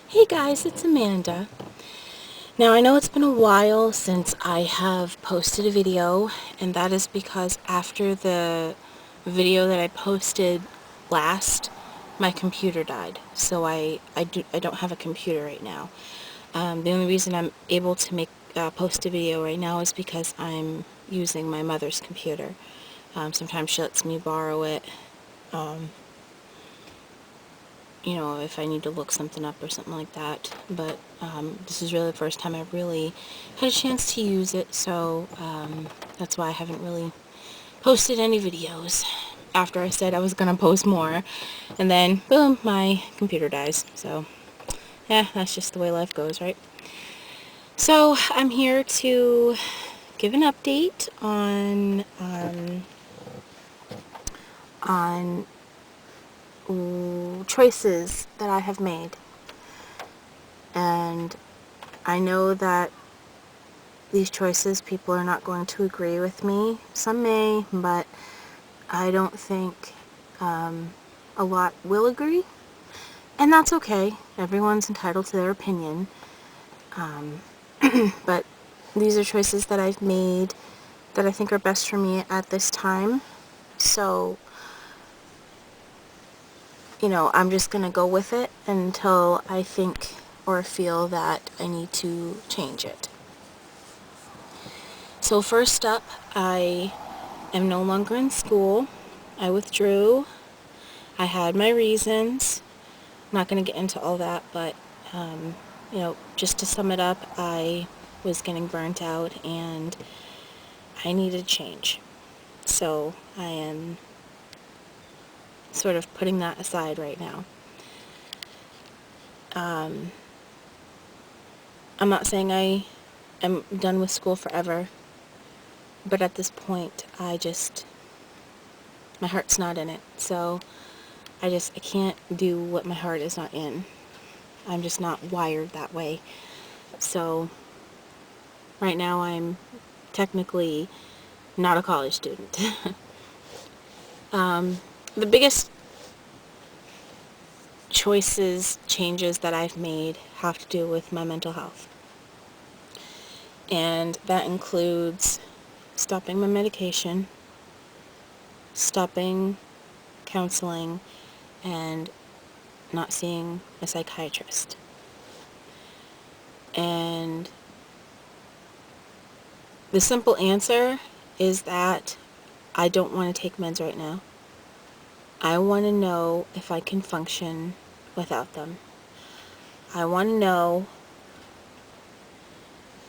Hey guys, it's Amanda. Now I know it's been a while since I have posted a video, and that is because after the video that I posted last, my computer died. So I don't have a computer right now. The only reason I'm able to post a video right now is because I'm using my mother's computer. Sometimes she lets me borrow it. If I need to look something up or something like that. But this is really the first time I've really had a chance to use it, so that's why I haven't really posted any videos after I said I was going to post more. And then, boom, my computer dies. So, yeah, that's just the way life goes, right? So, I'm here to give an update on choices that I have made. And I know that these choices, people are not going to agree with me. Some may, but I don't think a lot will agree. And that's okay. Everyone's entitled to their opinion. But these are choices that I've made that I think are best for me at this time. So, I'm just going to go with it until I think or feel that I need to change it. So first up, I am no longer in school. I withdrew. I had my reasons. I'm not going to get into all that, but, just to sum it up, I was getting burnt out and I needed change. So I am sort of putting that aside right now. I'm not saying I am done with school forever, but at this point, my heart's not in it. So I can't do what my heart is not in. I'm just not wired that way. So right now I'm technically not a college student. The biggest changes that I've made have to do with my mental health. And that includes stopping my medication, stopping counseling, and not seeing a psychiatrist. And the simple answer is that I don't want to take meds right now. I want to know if I can function without them. I want to know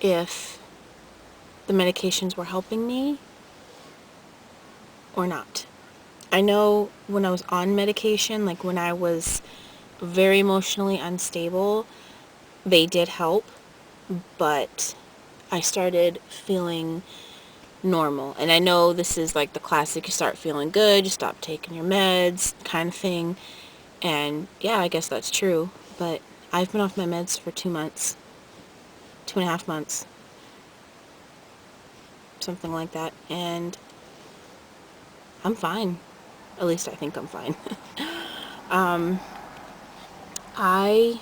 if the medications were helping me or not. I know when I was on medication, like when I was very emotionally unstable, they did help, but I started feeling normal. And I know this is like the classic, you start feeling good, you stop taking your meds kind of thing. And yeah, I guess that's true, but I've been off my meds for 2 months, 2.5 months, something like that, and I'm fine. At least I think I'm fine. I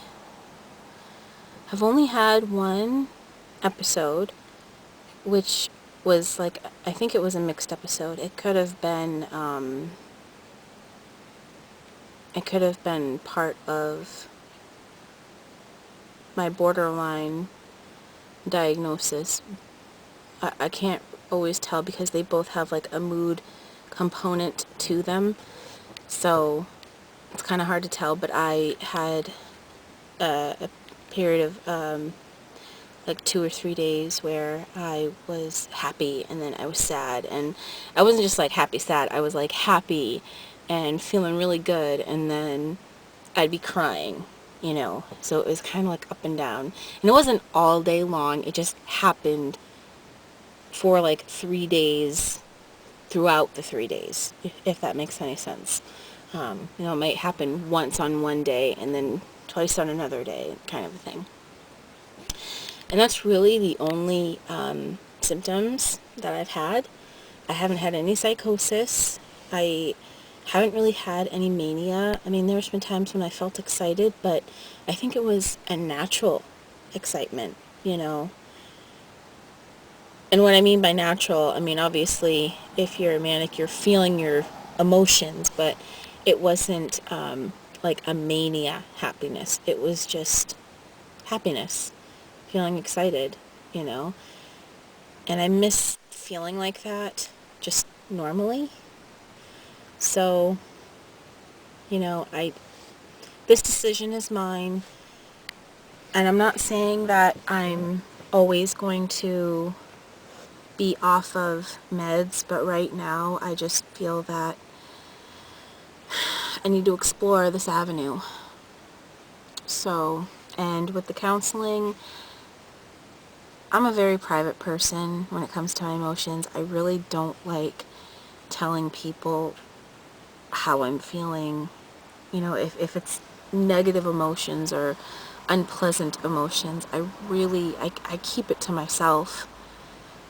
have only had one episode, which was like, I think it was a mixed episode. It could have been part of my borderline diagnosis. I can't always tell because they both have like a mood component to them. So it's kind of hard to tell, but I had a period of like 2 or 3 days where I was happy and then I was sad, and I wasn't just like happy sad, I was like happy and feeling really good, and then I'd be crying, so it was kind of like up and down, and it wasn't all day long, it just happened for like 3 days throughout the 3 days, if that makes any sense. It might happen once on one day and then twice on another day, kind of a thing. And that's really the only symptoms that I've had. I haven't had any psychosis. I Haven't really had any mania. I mean, there's been times when I felt excited, but I think it was a natural excitement, you know. And what I mean by natural, I mean, obviously, if you're manic, you're feeling your emotions, but it wasn't like a mania happiness. It was just happiness, feeling excited, you know. And I miss feeling like that just normally. So, you know, this decision is mine. And I'm not saying that I'm always going to be off of meds, but right now I just feel that I need to explore this avenue. So, and with the counseling, I'm a very private person when it comes to my emotions. I really don't like telling people how I'm feeling. You know, if it's negative emotions or unpleasant emotions, I keep it to myself,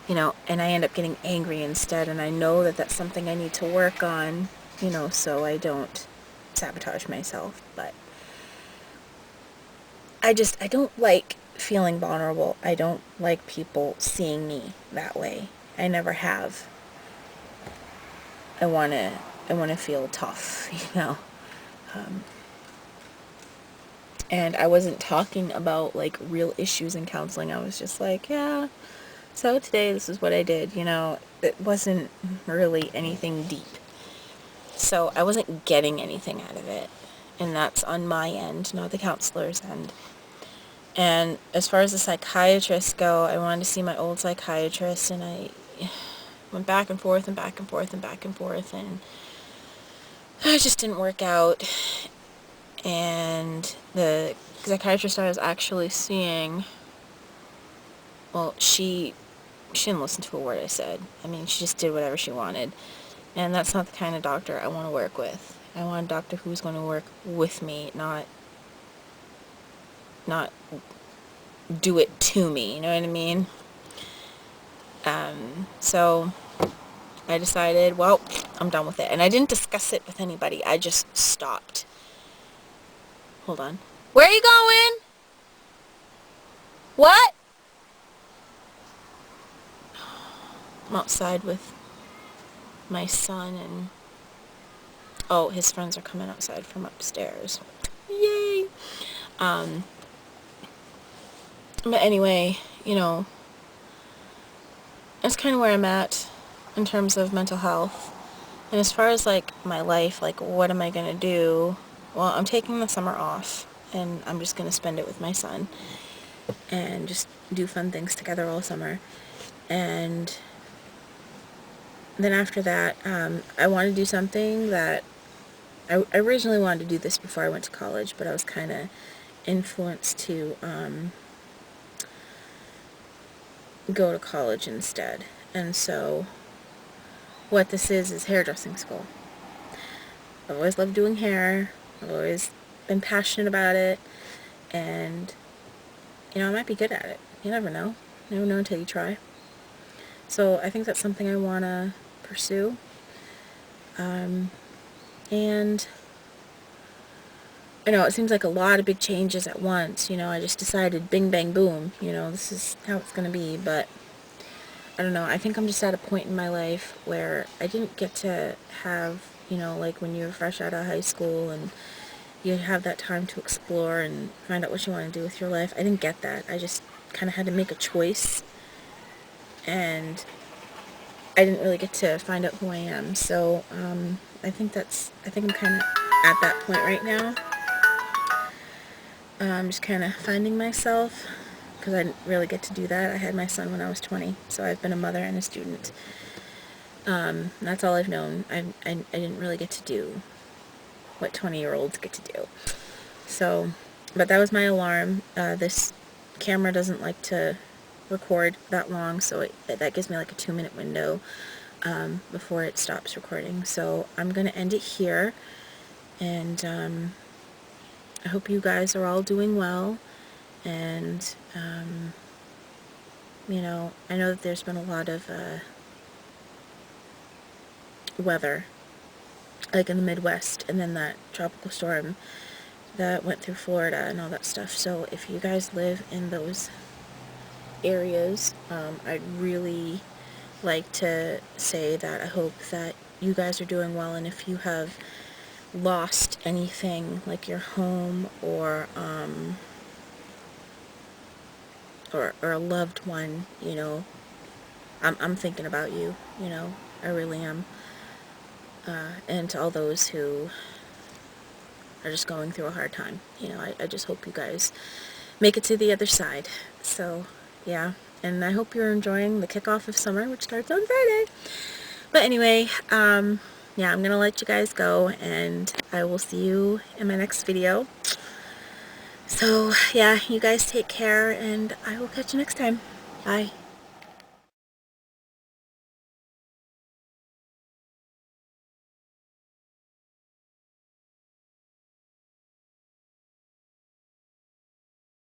you know, and I end up getting angry instead, and I know that that's something I need to work on, you know, so I don't sabotage myself. But I don't like feeling vulnerable. I don't like people seeing me that way. I never have. I want to feel tough, you know. And I wasn't talking about like real issues in counseling. I was just like, yeah, so today this is what I did, you know. It wasn't really anything deep. So I wasn't getting anything out of it. And that's on my end, not the counselor's end. And as far as the psychiatrists go, I wanted to see my old psychiatrist, and I went back and forth and back and forth and back and forth, and it just didn't work out. And the psychiatrist I was actually seeing, well, she didn't listen to a word I said. I mean, she just did whatever she wanted. And that's not the kind of doctor I want to work with. I want a doctor who's going to work with me, not do it to me, you know what I mean? So I decided, well, I'm done with it. And I didn't discuss it with anybody. I just stopped. Hold on. Where are you going? What? I'm outside with my son, and oh, his friends are coming outside from upstairs. Yay! But anyway, you know, that's kind of where I'm at in terms of mental health. And as far as like my life, like what am I going to do? Well, I'm taking the summer off, and I'm just going to spend it with my son and just do fun things together all summer. And then after that, I want to do something that I originally wanted to do this before I went to college, but I was kind of influenced to go to college instead. And so what this is hairdressing school. I've always loved doing hair. I've always been passionate about it, and you know, I might be good at it. You never know. You never know until you try. So I think that's something I want to pursue. And I know it seems like a lot of big changes at once. You know, I just decided bing, bang, boom. You know, this is how it's going to be. But I don't know. I think I'm just at a point in my life where I didn't get to have, you know, like when you're fresh out of high school and you have that time to explore and find out what you want to do with your life. I didn't get that. I just kind of had to make a choice, and I didn't really get to find out who I am. So I think I'm kind of at that point right now. I'm just kind of finding myself, because I didn't really get to do that. I had my son when I was 20, so I've been a mother and a student. That's all I've known. I didn't really get to do what 20-year-olds get to do. So, but that was my alarm. This camera doesn't like to record that long, so that gives me like a 2-minute window before it stops recording. So I'm going to end it here, and I hope you guys are all doing well, and you know, I know that there's been a lot of weather like in the Midwest, and then that tropical storm that went through Florida and all that stuff. So if you guys live in those areas, I'd really like to say that I hope that you guys are doing well, and if you have lost anything like your home or a loved one, you know, I'm thinking about you, you know, I really am. And to all those who are just going through a hard time, you know, I just hope you guys make it to the other side. So, yeah, and I hope you're enjoying the kickoff of summer, which starts on Friday. But anyway, yeah, I'm gonna let you guys go, and I will see you in my next video. So, yeah, you guys take care, and I will catch you next time. Bye.